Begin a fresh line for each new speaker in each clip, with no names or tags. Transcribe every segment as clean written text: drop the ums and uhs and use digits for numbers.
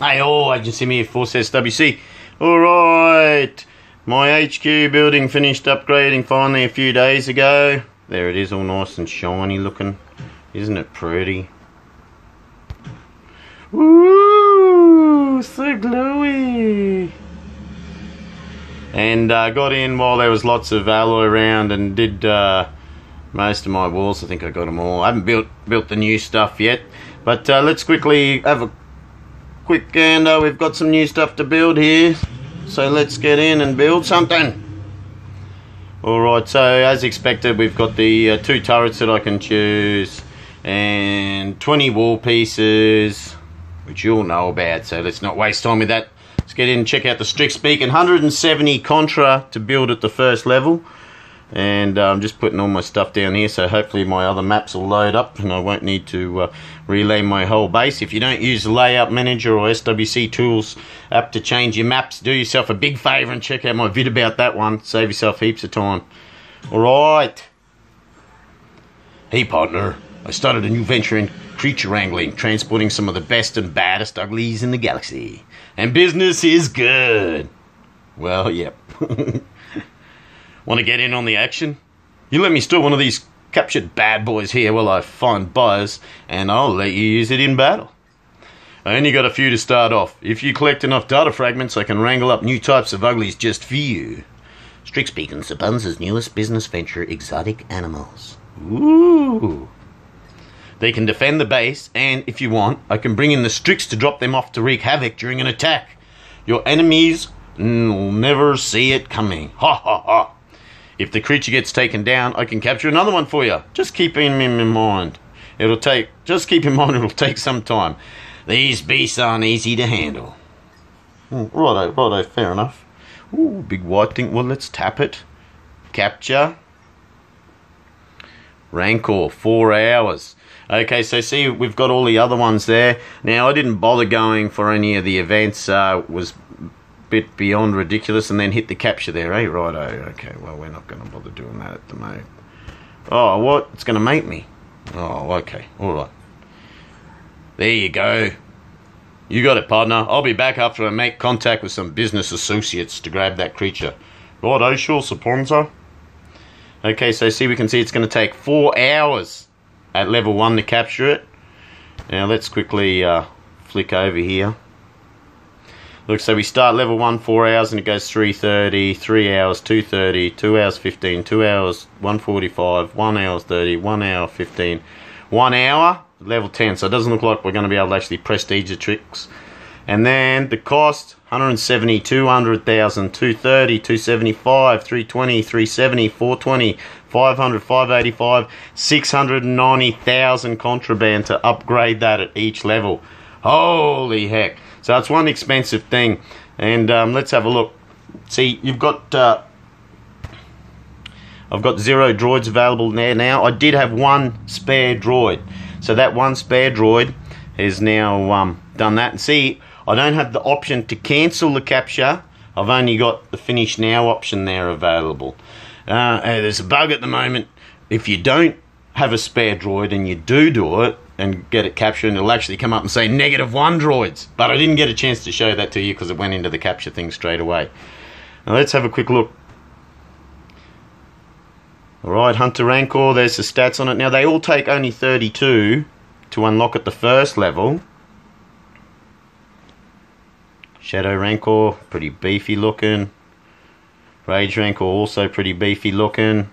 Hey all, Agent Simr here for SWC. Alright, my HQ building finished upgrading finally a few days ago. There it is, all nice and shiny looking. Isn't it pretty? Woo, so glowy. And got in while there was lots of alloy around and did most of my walls. I think I got them all. I haven't built the new stuff yet, but let's quickly have a quick gander. We've got some new stuff to build here, so let's get in and build something. Alright, so as expected, we've got the 2 turrets that I can choose and 20 wall pieces, which you all know about, so let's not waste time with that. Let's get in and check out the Strix beacon. 170 contra to build at the first level, and I'm just putting all my stuff down here, so hopefully my other maps will load up and I won't need to relay my whole base. If you don't use the Layout Manager or SWC Tools app to change your maps, do yourself a big favour and check out my vid about that one. Save yourself heaps of time. Alright. Hey partner, I started a new venture in creature wrangling, transporting some of the best and baddest uglies in the galaxy. And business is good. Well, yep. Want to get in on the action? You let me store one of these captured bad boys here while I find buyers, and I'll let you use it in battle. I only got a few to start off. If you collect enough data fragments, I can wrangle up new types of uglies just for you. Strix Beacons, Abundance's newest business venture, exotic animals. Ooh. They can defend the base, and if you want, I can bring in the Strix to drop them off to wreak havoc during an attack. Your enemies will never see it coming. Ha ha ha. If the creature gets taken down, I can capture another one for you. Just keep him in mind. It'll take some time. These beasts aren't easy to handle. Righto, fair enough. Ooh, big white thing. Well, let's tap it. Capture. Rancor, 4 hours. Okay, so see, we've got all the other ones there. Now, I didn't bother going for any of the events. Was bit beyond ridiculous, and then hit the capture there, eh? Righto, okay, well, we're not going to bother doing that at the moment. Oh, what? It's going to make me. Oh, okay, alright. There you go. You got it, partner. I'll be back after I make contact with some business associates to grab that creature. Righto, sure, Saponza. Okay, so see, we can see it's going to take 4 hours at level 1 to capture it. Now, let's quickly flick over here. Look, so we start level 1, 4 hours, and it goes 3:30, 3 hours, 2:30, 2 hours 15, 2 hours 1:45, 1 hour 30, 1 hour 15, 1 hour, level 10. So it doesn't look like we're going to be able to actually prestige the tricks. And then the cost, 170, 200,000, 230, 275, 320, 370, 420, 500, 585, 690,000 contraband to upgrade that at each level. Holy heck. So it's one expensive thing. And let's have a look. See, you've got I've got 0 droids available there now. I did have 1 spare droid. So that 1 spare droid has now done that. And see, I don't have the option to cancel the capture. I've only got the finish now option there available. There's a bug at the moment. If you don't have a spare droid and you do it and get it captured, and it'll actually come up and say -1 droids. But I didn't get a chance to show that to you because it went into the capture thing straight away. Now let's have a quick look. Alright, Hunter Rancor, there's the stats on it. Now they all take only 32 to unlock at the first level. Shadow Rancor, pretty beefy looking. Rage Rancor, also pretty beefy looking.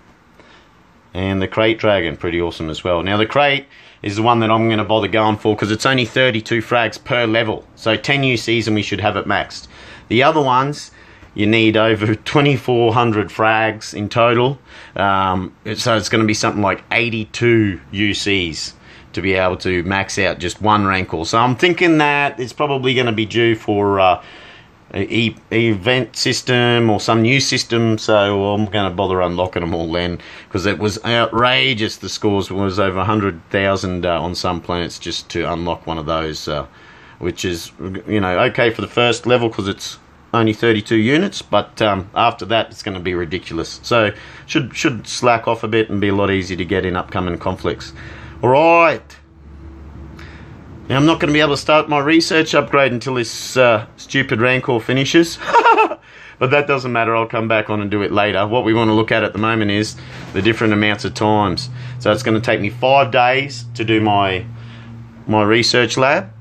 And the Crate Dragon, pretty awesome as well. Now the Crate is the one that I'm going to bother going for because it's only 32 frags per level. So 10 UCs and we should have it maxed. The other ones, you need over 2,400 frags in total. So it's going to be something like 82 UCs to be able to max out just 1 Rancor. So I'm thinking that it's probably going to be due for event system or some new system, so I'm going to bother unlocking them all then, because it was outrageous. The scores was over 100,000 on some planets just to unlock one of those, which is, you know, okay for the first level because it's only 32 units, but after that it's going to be ridiculous. So should slack off a bit and be a lot easier to get in upcoming conflicts. Alright, Now I'm not going to be able to start my research upgrade until this stupid Rancor finishes. But that doesn't matter, I'll come back on and do it later. What we want to look at the moment is the different amounts of times. So it's going to take me 5 days to do my research lab.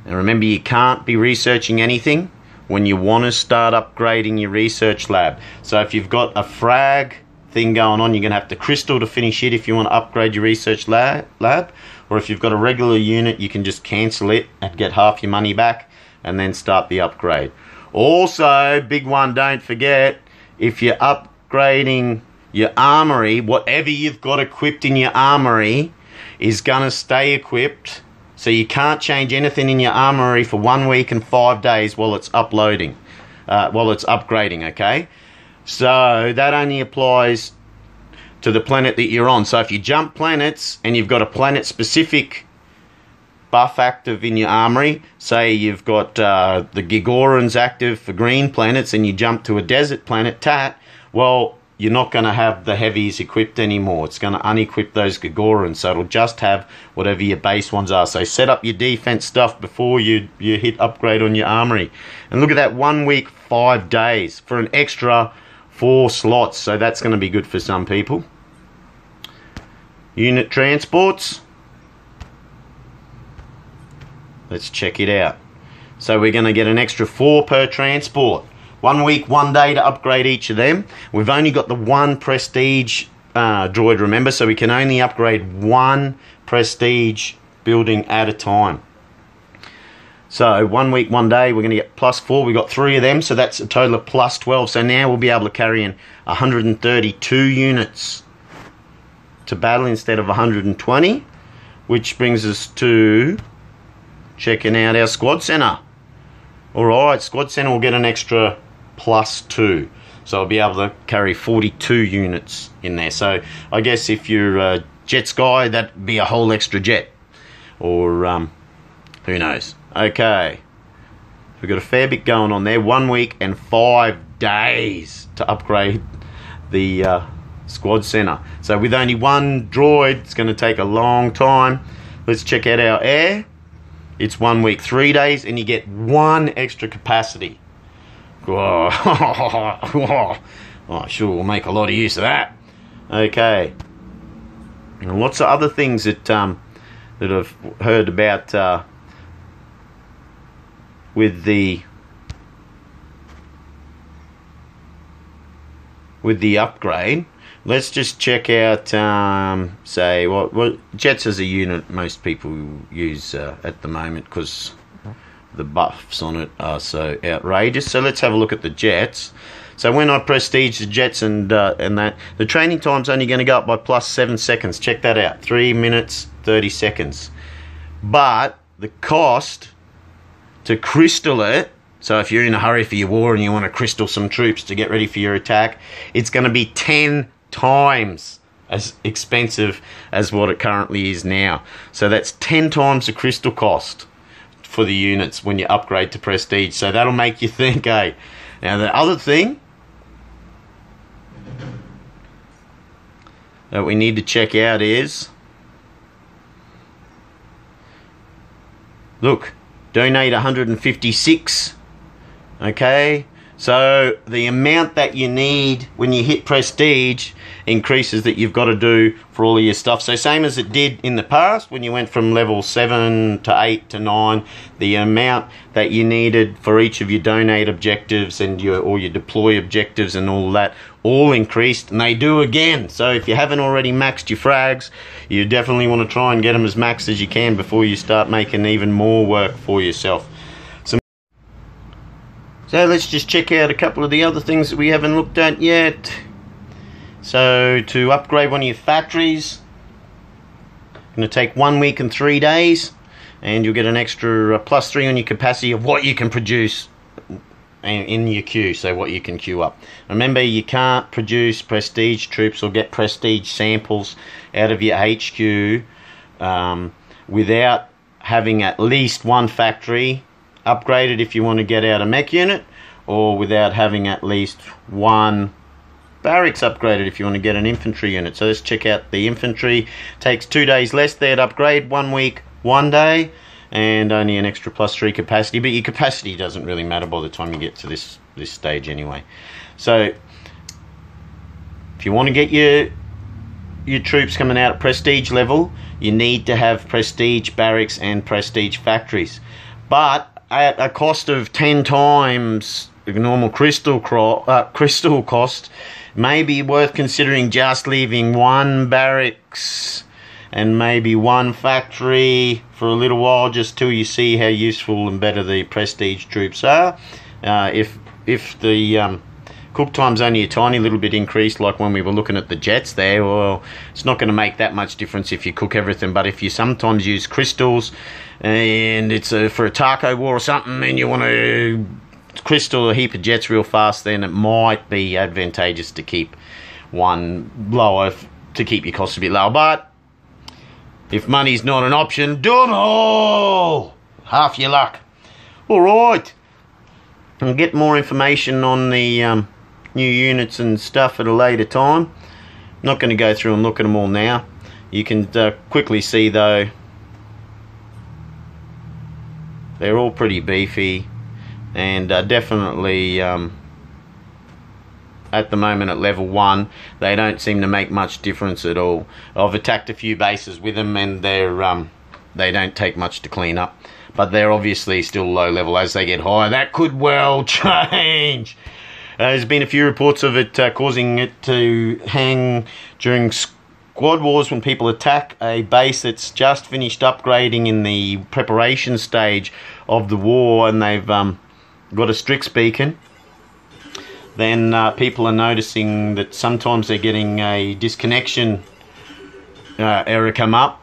And remember, you can't be researching anything when you want to start upgrading your research lab. So if you've got a frag thing going on, you're going to have to crystal to finish it if you want to upgrade your research lab. Or if you've got a regular unit, you can just cancel it and get half your money back and then start the upgrade. Also, big one, don't forget, if you're upgrading your armory, whatever you've got equipped in your armory is going to stay equipped. So you can't change anything in your armory for 1 week and 5 days while it's upgrading, okay? So that only applies to the planet that you're on. So if you jump planets and you've got a planet-specific buff active in your armory, say you've got the Gigorans active for green planets and you jump to a desert planet, Tat, well, you're not going to have the heavies equipped anymore. It's going to unequip those Gigorans, so it'll just have whatever your base ones are. So set up your defense stuff before you hit upgrade on your armory. And look at that, 1 week, 5 days for an extra 4 slots. So that's going to be good for some people. Unit transports. Let's check it out. So we're going to get an extra 4 per transport. 1 week, 1 day to upgrade each of them. We've only got the 1 prestige droid, remember, so we can only upgrade 1 prestige building at a time. So 1 week, 1 day, we're going to get +4. We've got 3 of them, so that's a total of +12. So now we'll be able to carry in 132 units to battle instead of 120, which brings us to checking out our squad center. Alright, squad center will get an extra +2. So I'll be able to carry 42 units in there. So I guess if you're a jets guy, that'd be a whole extra jet. Or who knows. Okay. We've got a fair bit going on there. 1 week and 5 days to upgrade the squad center. So with only 1 droid, it's going to take a long time. Let's check out our air. It's 1 week, 3 days, and you get 1 extra capacity. Oh, sure, we'll make a lot of use of that. Okay. And lots of other things that I've heard about with the upgrade. Let's just check out, say, what jets as a unit most people use at the moment because the buffs on it are so outrageous. So let's have a look at the jets. So when I prestige the jets and that, the training time's only going to go up by +7 seconds. Check that out, 3 minutes 30 seconds. But the cost to crystal it, so if you're in a hurry for your war and you want to crystal some troops to get ready for your attack, it's going to be 10 times as expensive as what it currently is now. So that's 10 times the crystal cost for the units when you upgrade to prestige. So that'll make you think, hey. Now the other thing that we need to check out is, look, donate 156. Okay, so the amount that you need when you hit prestige increases that you've got to do for all of your stuff. So same as it did in the past when you went from level 7 to 8 to 9, the amount that you needed for each of your donate objectives and your deploy objectives and all that all increased, and they do again. So if you haven't already maxed your frags, you definitely want to try and get them as maxed as you can before you start making even more work for yourself. So let's just check out a couple of the other things that we haven't looked at yet. So to upgrade one of your factories, going to take 1 week and 3 days, and you'll get an extra +3 on your capacity of what you can produce in your queue, so what you can queue up. Remember, you can't produce prestige troops or get prestige samples out of your HQ without having at least 1 factory upgraded if you want to get out a mech unit, or without having at least 1 barracks upgraded if you want to get an infantry unit. So let's check out the infantry. Takes 2 days less there to upgrade, 1 week, 1 day, and only an extra +3 capacity. But your capacity doesn't really matter by the time you get to this stage anyway. So if you want to get your troops coming out at prestige level, you need to have prestige barracks and prestige factories. But at a cost of 10 times the normal crystal cost, may be worth considering just leaving 1 barracks and maybe 1 factory for a little while, just till you see how useful and better the prestige troops are. If the cook time's only a tiny little bit increased, like when we were looking at the jets there, well, it's not going to make that much difference if you cook everything. But if you sometimes use crystals and it's for a taco war or something, and you want to crystal a heap of jets real fast, then it might be advantageous to keep 1 lower to keep your costs a bit lower. But if money's not an option, do 'em all! Half your luck. Alright, I'll get more information on the new units and stuff at a later time. I'm not going to go through and look at them all now. You can quickly see though, they're all pretty beefy, and definitely at the moment at level 1 they don't seem to make much difference at all. I've attacked a few bases with them, and they don't take much to clean up, but they're obviously still low level. As they get higher, that could well change. There's been a few reports of it causing it to hang during squad wars when people attack a base that's just finished upgrading in the preparation stage of the war, and they've got a Strix beacon. Then people are noticing that sometimes they're getting a disconnection error come up.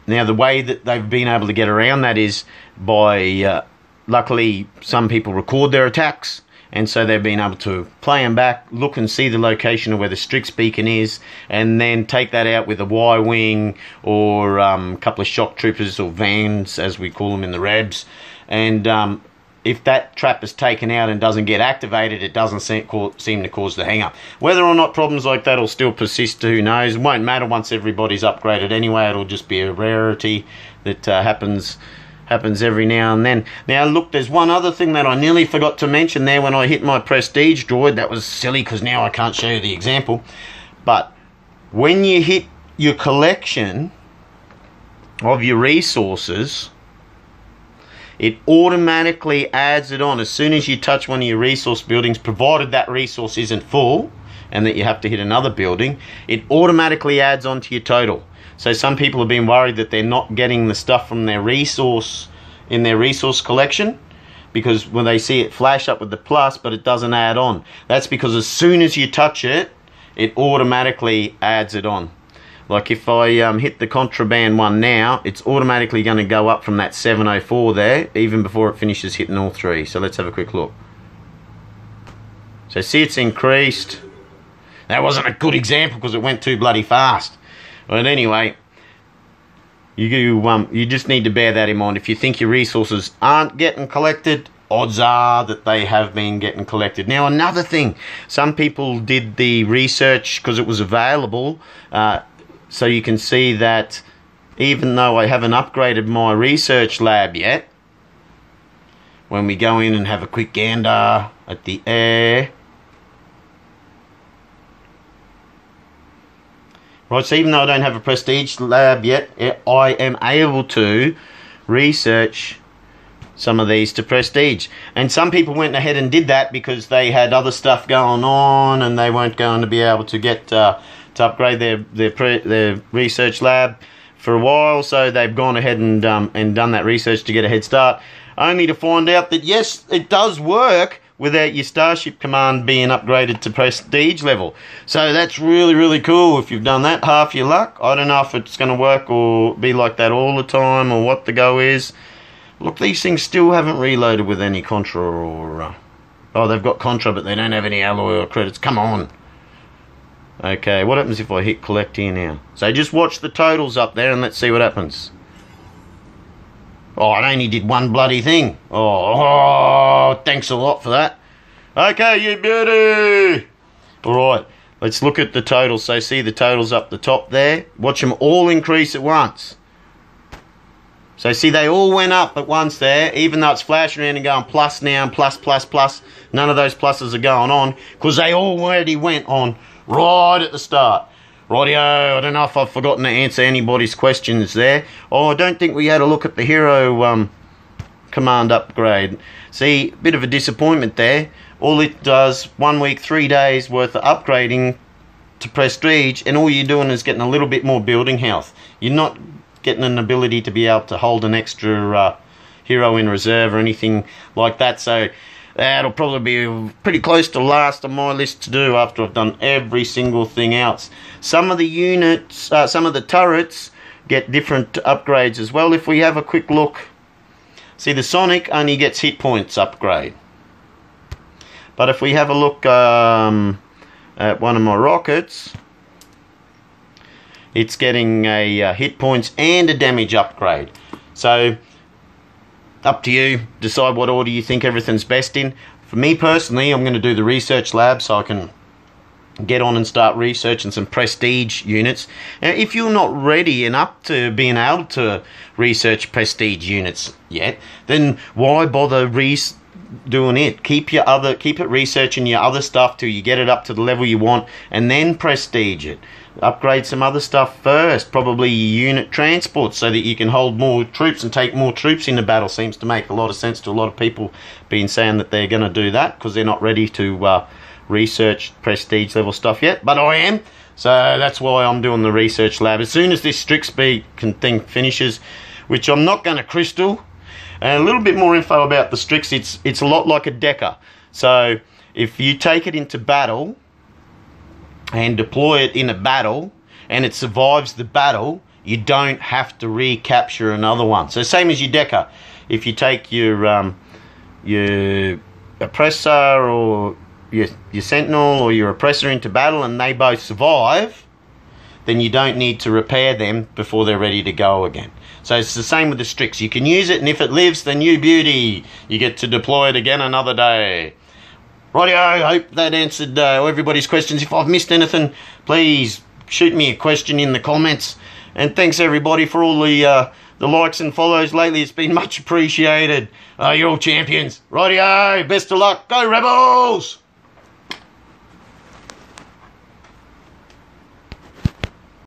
Now the way that they've been able to get around that is by luckily some people record their attacks, and so they've been able to play them back, look and see the location of where the Strix beacon is, and then take that out with a Y-wing or a couple of shock troopers, or vans as we call them in the Rebs. And if that trap is taken out and doesn't get activated, it doesn't seem to cause the hang-up. Whether or not problems like that will still persist, who knows? It won't matter once everybody's upgraded anyway. It'll just be a rarity that happens every now and then. Now look, there's one other thing that I nearly forgot to mention there when I hit my prestige droid. That was silly because now I can't show you the example. But when you hit your collection of your resources, it automatically adds it on as soon as you touch one of your resource buildings, provided that resource isn't full and that you have to hit another building. It automatically adds on to your total. So some people have been worried that they're not getting the stuff from their resource in their resource collection, because when they see it flash up with the plus but it doesn't add on. That's because as soon as you touch it, it automatically adds it on. Like if I hit the contraband one now, it's automatically going to go up from that 704 there, even before it finishes hitting all 3. So let's have a quick look. So see, it's increased. That wasn't a good example because it went too bloody fast. But anyway, you just need to bear that in mind. If you think your resources aren't getting collected, odds are that they have been getting collected. Now another thing, some people did the research because it was available. So you can see that even though I haven't upgraded my research lab yet, when we go in and have a quick gander at the air, right, so even though I don't have a prestige lab yet, I am able to research some of these to prestige. And some people went ahead and did that because they had other stuff going on and they weren't going to be able to get to upgrade their research lab for a while, so they've gone ahead and done that research to get a head start, only to find out that yes, it does work without your Starship Command being upgraded to prestige level. So that's really, really cool. If you've done that, half your luck. I don't know if it's going to work or be like that all the time or what the go is. Look, these things still haven't reloaded with any Contra or... oh, they've got Contra, but they don't have any alloy or credits. Come on. Okay, what happens if I hit collect here now? So just watch the totals up there and let's see what happens. Oh, it only did one bloody thing. Oh, thanks a lot for that. Okay, you beauty. Alright, let's look at the totals. So see the totals up the top there? Watch them all increase at once. So see, they all went up at once there, even though it's flashing around and going plus now and plus, plus, plus. None of those pluses are going on because they already went on right at the start. Rightio, I don't know if I've forgotten to answer anybody's questions there. Oh, I don't think we had a look at the hero command upgrade. See, bit of a disappointment there. All it does, 1 week, 3 days worth of upgrading to prestige, and all you're doing is getting a little bit more building health. You're not getting an ability to be able to hold an extra hero in reserve or anything like that. So that'll probably be pretty close to last on my list to do after I've done every single thing else. Some of the units, some of the turrets get different upgrades as well. If we have a quick look, see the Sonic only gets hit points upgrade. But if we have a look at one of my rockets, it's getting a hit points and a damage upgrade. So up to you, decide what order you think everything's best in. For me personally, I'm going to do the research lab so I can get on and start researching some prestige units. Now, if you're not ready and up to being able to research prestige units yet, then why bother doing it? Keep it researching your other stuff till you get it up to the level you want, and then prestige it. Upgrade some other stuff first, probably your unit transport, so that you can hold more troops and take more troops into battle. Seems to make a lot of sense to a lot of people being saying that they're going to do that because they're not ready to research prestige level stuff yet, but I am. So that's why I'm doing the research lab. As soon as this Strix thing finishes, which I'm not going to crystal, and a little bit more info about the Strix, it's a lot like a Decker. So if you take it into battle and deploy it in a battle and it survives the battle, you don't have to recapture another one. So same as your Decker. If you take your oppressor or your sentinel or your oppressor into battle and they both survive, then you don't need to repair them before they're ready to go again. So it's the same with the Strix. You can use it, and if it lives, then you beauty. You get to deploy it again another day. Rightio, I hope that answered everybody's questions. If I've missed anything, please shoot me a question in the comments. And thanks everybody for all the likes and follows lately. It's been much appreciated. You're all champions. Rightio, best of luck. Go Rebels!